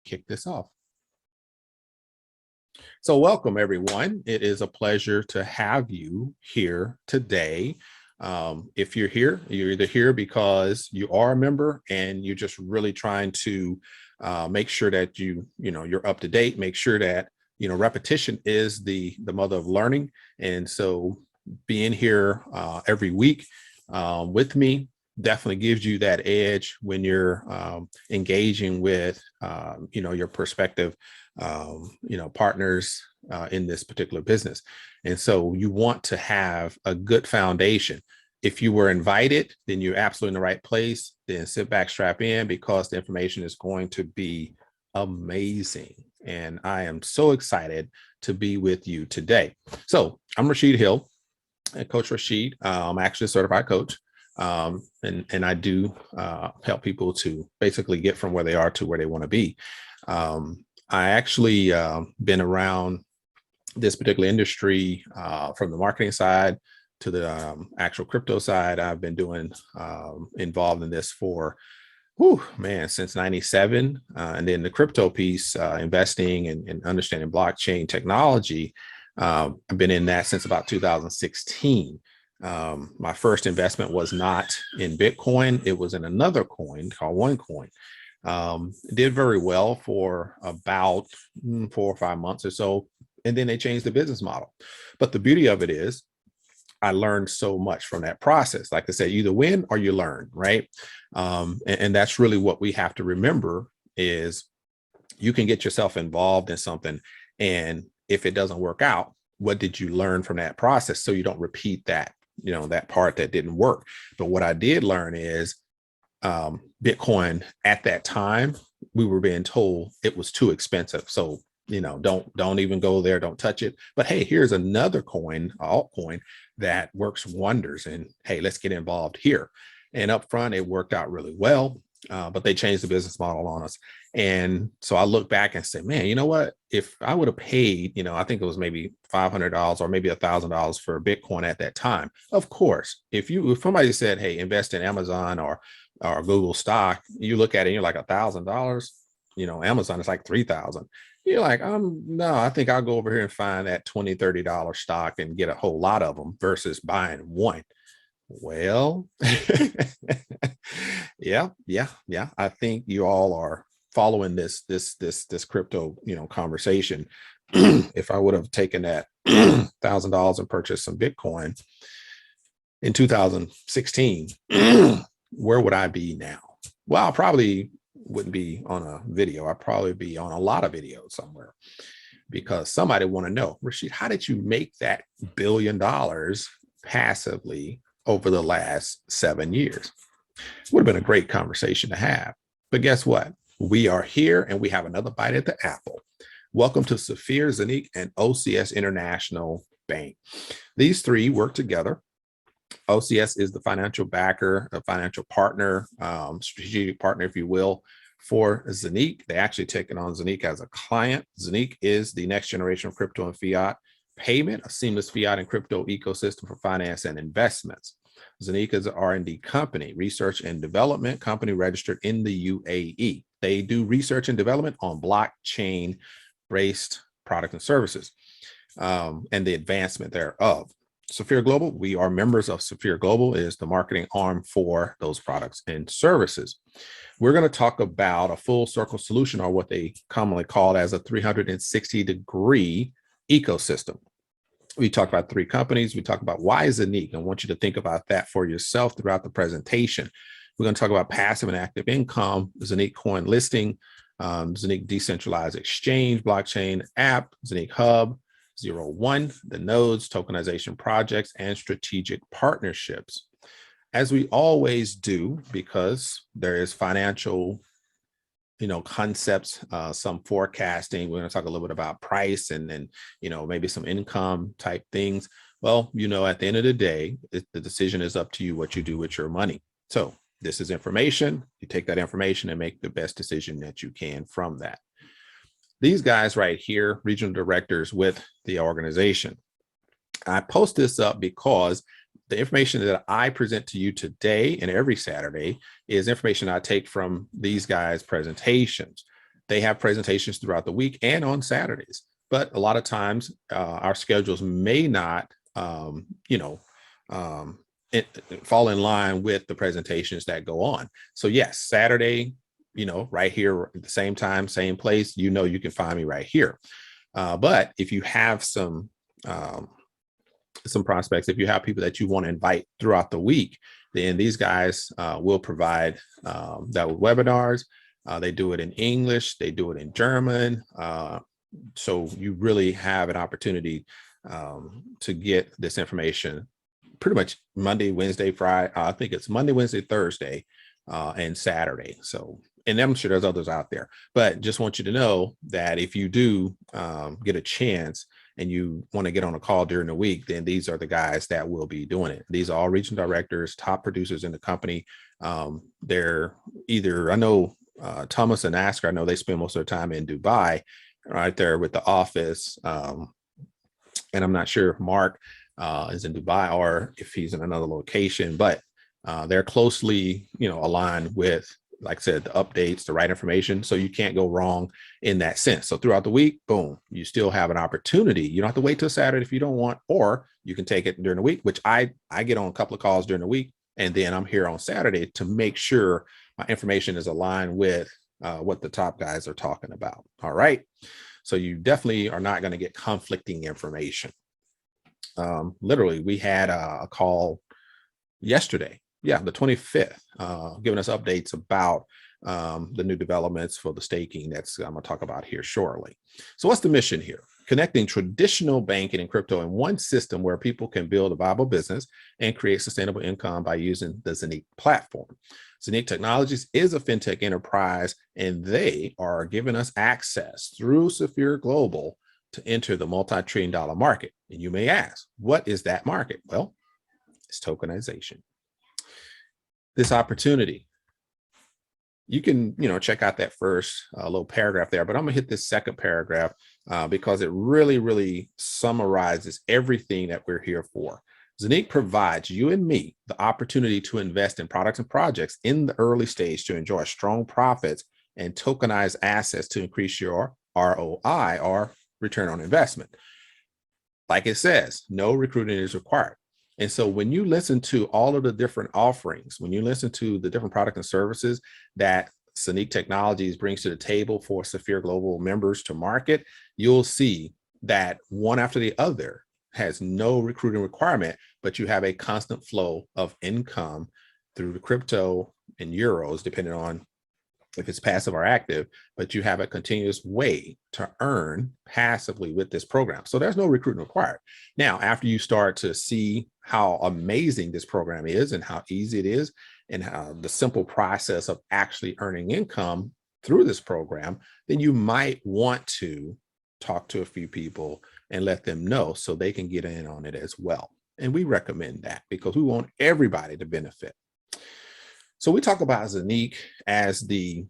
kick this off. So welcome, everyone. It is a pleasure to have you here today. If you're here, you're either here because you are a member and you're just really trying to make sure that you're up to date, make sure that repetition is the mother of learning. And so being here every week with me definitely gives you that edge when you're engaging with your prospective partners in this particular business. And so you want to have a good foundation. If you were invited, then you're absolutely in the right place. Then sit back, strap in, because the information is going to be amazing. And I am so excited to be with you today. So I'm Rashid Hill, Coach Rashid. I'm actually a certified coach. And I do help people to basically get from where they are to where they want to be. I actually been around this particular industry from the marketing side to the actual crypto side. I've been doing involved in this for since 97. And then the crypto piece, investing and understanding blockchain technology. I've been in that since about 2016. My first investment was not in Bitcoin. It was in another coin called OneCoin. It did very well for about 4 or 5 months or so. And then they changed the business model. But the beauty of it is I learned so much from that process. Like I said, you either win or you learn, right? And that's really what we have to remember is you can get yourself involved in something. And if it doesn't work out, what did you learn from that process? So you don't repeat that, that part that didn't work. But what I did learn is Bitcoin at that time, we were being told it was too expensive. So, don't even go there, don't touch it. But hey, here's another coin, altcoin, that works wonders. And hey, let's get involved here. And up front, it worked out really well, but they changed the business model on us. And so I look back and say, man, you know what? If I would have paid, I think it was maybe $500 or maybe $1,000 for Bitcoin at that time. Of course, if somebody said, hey, invest in Amazon or Google stock, you look at it and you're like $1,000, Amazon is like 3,000. You're like, no, I think I'll go over here and find that $20, $30 stock and get a whole lot of them versus buying one. Well, yeah. I think you all are following this crypto, conversation. If I would have taken that $1,000 and purchased some Bitcoin in 2016, where would I be now? Well, I probably wouldn't be on a video. I'd probably be on a lot of videos somewhere, because somebody want to know, Rashid, how did you make that $1 billion passively over the last 7 years? Would have been a great conversation to have. But guess what? We are here and we have another bite at the apple. Welcome to Safir, Zeniq, and OCS International Bank. These three work together. OCS is the financial backer, a financial partner, strategic partner, if you will, for Zeniq. They actually taken on Zeniq as a client. Zeniq is the next generation of crypto and fiat payment, a seamless fiat and crypto ecosystem for finance and investments. Zeniq is an R&D company, research and development company registered in the UAE. They do research and development on blockchain-based products and services and the advancement thereof. Safir Global, we are members of Safir Global, is the marketing arm for those products and services. We're going to talk about a full circle solution, or what they commonly call as a 360-degree ecosystem. We talked about 3 companies. We talked about why is Zeniq. I want you to think about that for yourself throughout the presentation. We're going to talk about passive and active income, Zeniq coin listing, Zeniq Decentralized Exchange, blockchain app, Zeniq Hub, 01, the nodes, tokenization projects, and strategic partnerships. As we always do, because there is financial concepts, some forecasting. We're going to talk a little bit about price and then, maybe some income type things. Well, at the end of the day, the decision is up to you what you do with your money. So this is information. You take that information and make the best decision that you can from that. These guys right here, regional directors with the organization. I post this up because the information that I present to you today and every Saturday is information I take from these guys' presentations. they have presentations throughout the week and on Saturdays. But a lot of times our schedules may not, fall in line with the presentations that go on. So yes, Saturday, right here at the same time, same place, you can find me right here. But if you have some prospects, if you have people that you want to invite throughout the week, then these guys will provide that with webinars. They do it in English, they do it in German. So you really have an opportunity to get this information pretty much Monday, Wednesday, Friday. I think it's Monday, Wednesday, Thursday, and Saturday. So, and I'm sure there's others out there, but just want you to know that if you do get a chance and you want to get on a call during the week, then these are the guys that will be doing it. These are all regional directors, top producers in the company. They're either, I know Thomas and Asker, I know they spend most of their time in Dubai, right there with the office. And I'm not sure if Mark is in Dubai or if he's in another location, but they're closely, aligned with, like I said, the updates, the right information. So you can't go wrong in that sense. So throughout the week, boom, you still have an opportunity. You don't have to wait till Saturday if you don't want, or you can take it during the week, which I get on a couple of calls during the week. And then I'm here on Saturday to make sure my information is aligned with what the top guys are talking about. All right. So you definitely are not going to get conflicting information. Literally, we had a call yesterday, the 25th, giving us updates about the new developments for the staking that's I'm going to talk about here shortly. So what's the mission here? Connecting traditional banking and crypto in one system where people can build a viable business and create sustainable income by using the Zeniq platform. Zeniq Technologies is a fintech enterprise, and they are giving us access through Safir Global to enter the multi-trillion-dollar market. And you may ask, what is that market? Well, it's tokenization. This opportunity, you can, check out that first little paragraph there, but I'm gonna hit this second paragraph because it really, really summarizes everything that we're here for. Zeniq provides you and me the opportunity to invest in products and projects in the early stage to enjoy strong profits and tokenized assets to increase your ROI, or return on investment. Like it says, no recruiting is required. And so when you listen to all of the different offerings, when you listen to the different products and services that Zeniq Technologies brings to the table for Safir Global members to market, you'll see that one after the other has no recruiting requirement, but you have a constant flow of income through the crypto and euros, depending on if it's passive or active, but you have a continuous way to earn passively with this program. So there's no recruiting required. Now, after you start to see how amazing this program is and how easy it is and how the simple process of actually earning income through this program, then you might want to talk to a few people and let them know so they can get in on it as well. And we recommend that because we want everybody to benefit. So we talk about Zeniq as the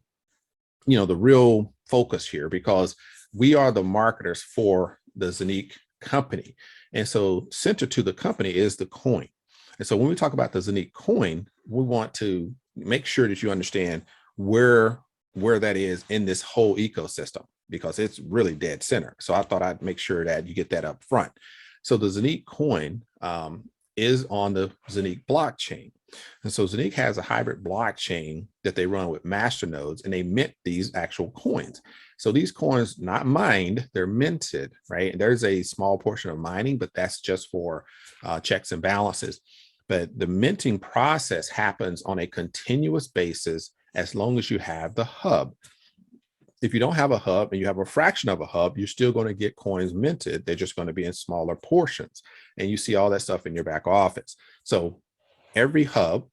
real focus here because we are the marketers for the Zeniq company. And so centered to the company is the coin. And so when we talk about the Zeniq coin, we want to make sure that you understand where that is in this whole ecosystem because it's really dead center. So I thought I'd make sure that you get that up front. So the Zeniq coin is on the Zeniq blockchain. And so Zeniq has a hybrid blockchain that they run with Masternodes, and they mint these actual coins. So these coins, not mined, they're minted, right? And there's a small portion of mining, but that's just for checks and balances. But the minting process happens on a continuous basis as long as you have the hub. If you don't have a hub and you have a fraction of a hub, you're still going to get coins minted. They're just going to be in smaller portions. And you see all that stuff in your back office. So every hub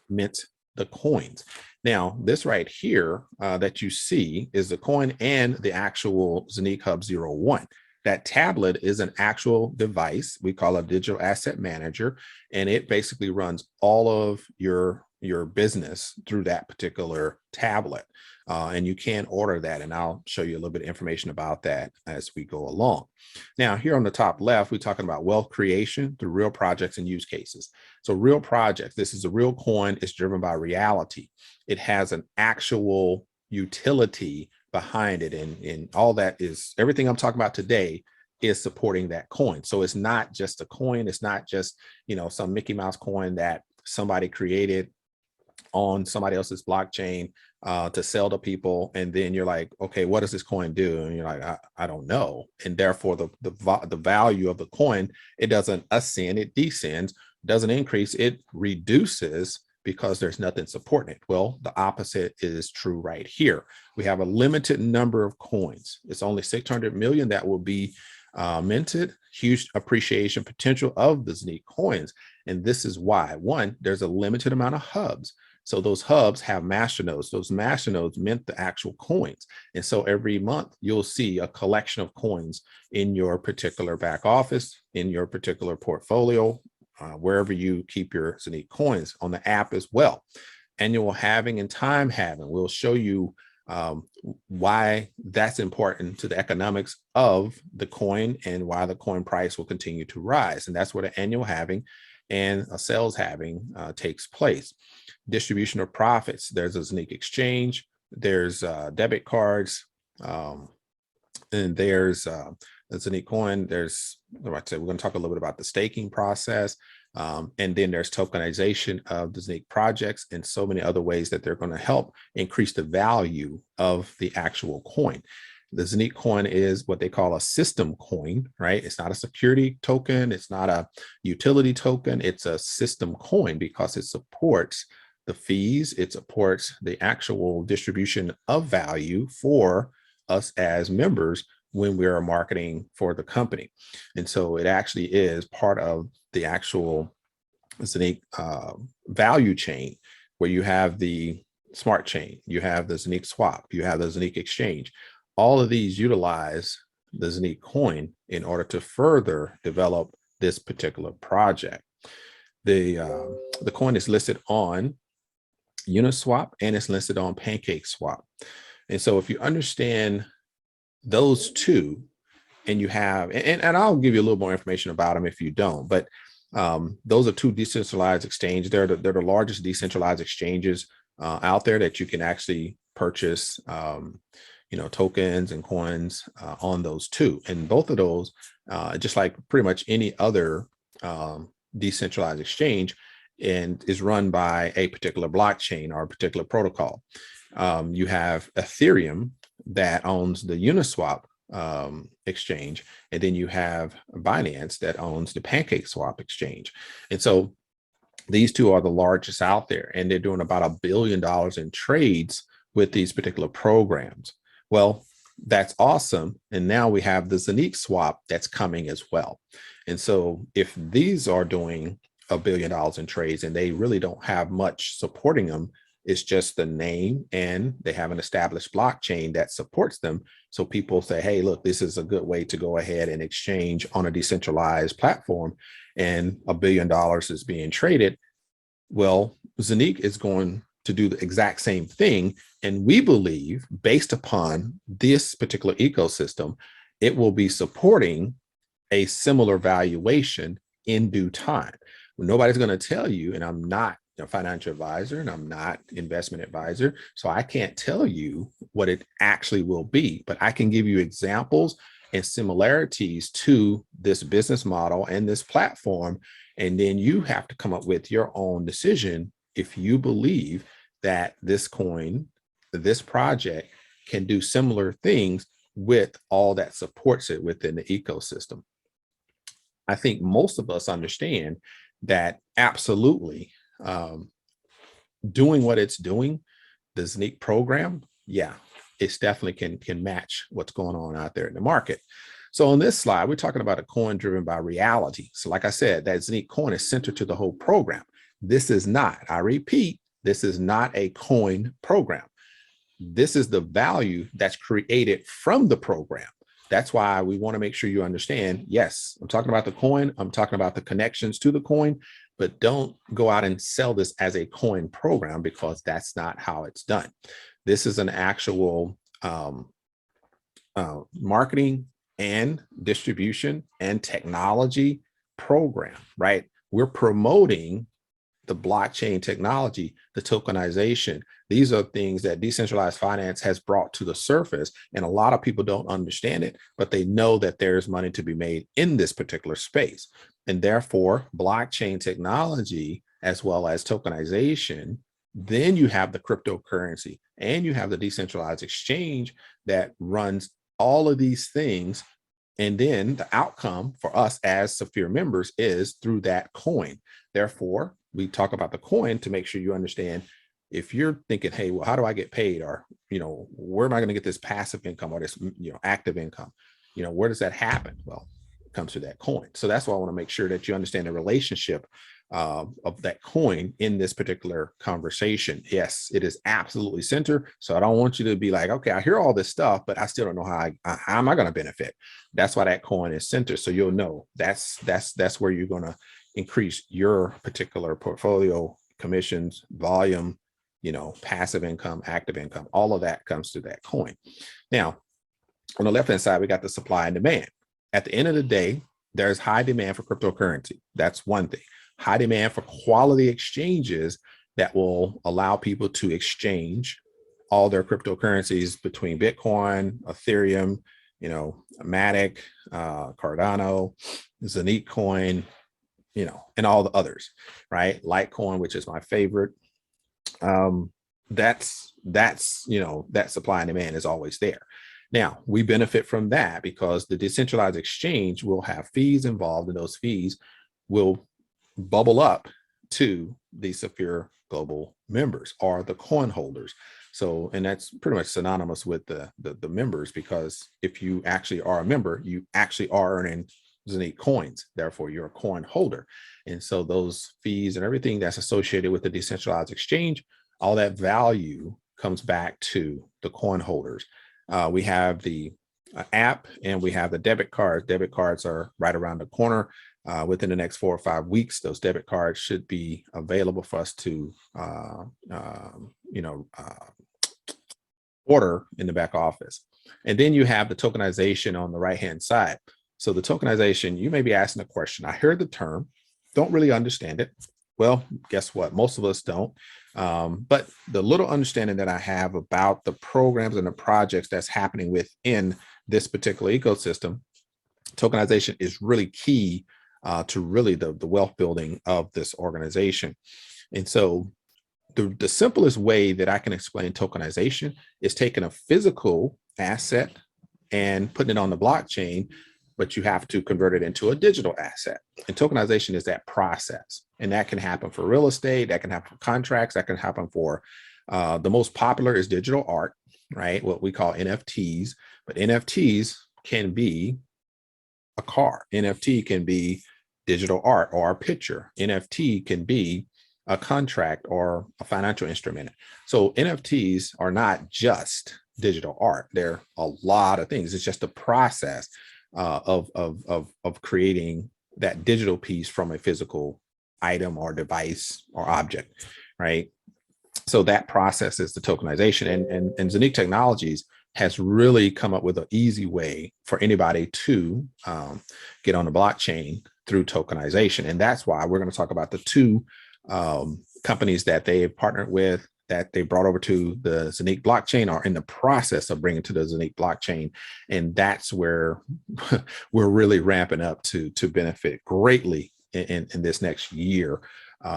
mints the coins. Now, this right here that you see is the coin and the actual Zeniq Hub 01. That tablet is an actual device. We call it a digital asset manager, and it basically runs all of your business through that particular tablet. And you can order that, and I'll show you a little bit of information about that as we go along. Now, here on the top left, we're talking about wealth creation through real projects and use cases. So real projects, this is a real coin. It's driven by reality. It has an actual utility behind it. And all that is, everything I'm talking about today is supporting that coin. So it's not just a coin. It's not just, you know, some Mickey Mouse coin that somebody created on somebody else's blockchain to sell to people. And then you're like, okay, what does this coin do? And you're like, I don't know. And therefore the value of the coin, it doesn't ascend, it descends, doesn't increase, it reduces because there's nothing supporting it. Well, the opposite is true right here. We have a limited number of coins. It's only 600 million that will be minted. Huge appreciation potential of the Zeniq coins. And this is why, one, there's a limited amount of hubs. So those hubs have masternodes. Those masternodes mint the actual coins. And so every month you'll see a collection of coins in your particular back office, in your particular portfolio, wherever you keep your Zeniq coins, on the app as well. Annual halving and time halving. We'll show you why that's important to the economics of the coin and why the coin price will continue to rise. And that's where the annual halving and a sales halving takes place. Distribution of profits. There's a Zeniq exchange, there's debit cards, and there's the Zeniq coin. There's, like I said, we're going to talk a little bit about the staking process. And then there's tokenization of the Zeniq projects and so many other ways that they're going to help increase the value of the actual coin. The Zeniq coin is what they call a system coin, right? It's not a security token. It's not a utility token. It's a system coin because it supports the fees. It supports the actual distribution of value for us as members when we are marketing for the company. And so it actually is part of the actual Zeniq value chain, where you have the smart chain, you have the Zeniq swap, you have the Zeniq exchange. All of these utilize the Zeniq coin in order to further develop this particular project. The coin is listed on Uniswap and it's listed on PancakeSwap. And so if you understand those two, and you have, and I'll give you a little more information about them if you don't, but those are two decentralized exchanges. They're the largest decentralized exchanges out there that you can actually purchase you know, tokens and coins on those two. And both of those, just like pretty much any other decentralized exchange, and is run by a particular blockchain or a particular protocol. You have Ethereum that owns the Uniswap exchange, and then you have Binance that owns the PancakeSwap exchange. And so these two are the largest out there, and they're doing about $1 billion in trades with these particular programs. Well, that's awesome. And now we have the Zeniq swap that's coming as well. And so if these are doing $1 billion in trades and they really don't have much supporting them, it's just the name, and they have an established blockchain that supports them. So people say, hey, look, this is a good way to go ahead and exchange on a decentralized platform, and $1 billion is being traded. Well, Zeniq is going to do the exact same thing. And we believe, based upon this particular ecosystem, it will be supporting a similar valuation in due time. Nobody's going to tell you, and I'm not a financial advisor and I'm not investment advisor, so I can't tell you what it actually will be, but I can give you examples and similarities to this business model and this platform. And then you have to come up with your own decision if you believe that this coin, this project, can do similar things with all that supports it within the ecosystem. I think most of us understand that absolutely doing what it's doing, the Zeniq program, yeah, it's definitely can match what's going on out there in the market. So on this slide, we're talking about a coin driven by reality. So like I said, that Zeniq coin is centered to the whole program. This is not, I repeat, this is not a coin program. This is the value that's created from the program. That's why we want to make sure you understand, yes, I'm talking about the coin, I'm talking about the connections to the coin, but don't go out and sell this as a coin program, because that's not how it's done. This is an actual marketing and distribution and technology program, right? We're promoting the blockchain technology, the tokenization. These are things that decentralized finance has brought to the surface. And a lot of people don't understand it, but they know that there's money to be made in this particular space. And therefore, blockchain technology, as well as tokenization, then you have the cryptocurrency and you have the decentralized exchange that runs all of these things. And then the outcome for us as Safir members is through that coin. Therefore, we talk about the coin to make sure you understand if you're thinking, hey, well, how do I get paid? Or, where am I going to get this passive income or this, active income? Where does that happen? Well, it comes through that coin. So that's why I want to make sure that you understand the relationship of that coin in this particular conversation. Yes, it is absolutely center. So I don't want you to be like, okay, I hear all this stuff, but I still don't know how am I going to benefit? That's why that coin is center. So you'll know that's where you're going to increase your particular portfolio, commissions, volume, passive income, active income, all of that comes through that coin. Now, on the left-hand side, we got the supply and demand. At the end of the day, there's high demand for cryptocurrency. That's one thing. High demand for quality exchanges that will allow people to exchange all their cryptocurrencies between Bitcoin, Ethereum, Matic, Cardano, Zeniq coin, and all the others, right? Litecoin, which is my favorite. That's that supply and demand is always there. Now, we benefit from that because the decentralized exchange will have fees involved, and those fees will bubble up to the Safir Global members or the coin holders. So, and that's pretty much synonymous with the members, because if you actually are a member, you actually are earning Zeniq coins. Therefore, you're a coin holder. And so those fees and everything that's associated with the decentralized exchange, all that value comes back to the coin holders. We have the app and we have the debit cards. Debit cards are right around the corner. Within the next 4 or 5 weeks, those debit cards should be available for us to, order in the back office. And then you have the tokenization on the right-hand side. So the tokenization, you may be asking a question. I heard the term, don't really understand it. Well, guess what? Most of us don't. But the little understanding that I have about the programs and the projects that's happening within this particular ecosystem, tokenization is really key to really the wealth building of this organization. And so the simplest way that I can explain tokenization is taking a physical asset and putting it on the blockchain, but you have to convert it into a digital asset. And tokenization is that process. And that can happen for real estate, that can happen for contracts, that can happen for the most popular is digital art, right? What we call NFTs, but NFTs can be a car. NFT can be digital art or a picture. NFT can be a contract or a financial instrument. So NFTs are not just digital art. They're a lot of things. It's just a process of creating that digital piece from a physical item or device or object, right? So that process is the tokenization. And Zeniq Technologies has really come up with an easy way for anybody to get on the blockchain through tokenization. And that's why we're going to talk about the two companies that they have partnered with, that they brought over to the Zeniq blockchain, are in the process of bringing to the Zeniq blockchain. And that's where we're really ramping up to benefit greatly in this next year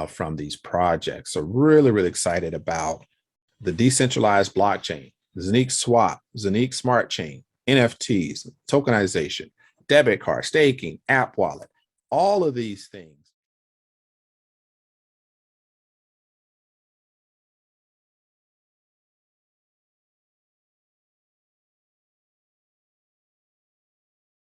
from these projects. So really, really excited about the decentralized blockchain, Zeniq Swap, Zeniq Smart Chain, NFTs, tokenization, debit card, staking, app wallet, all of these things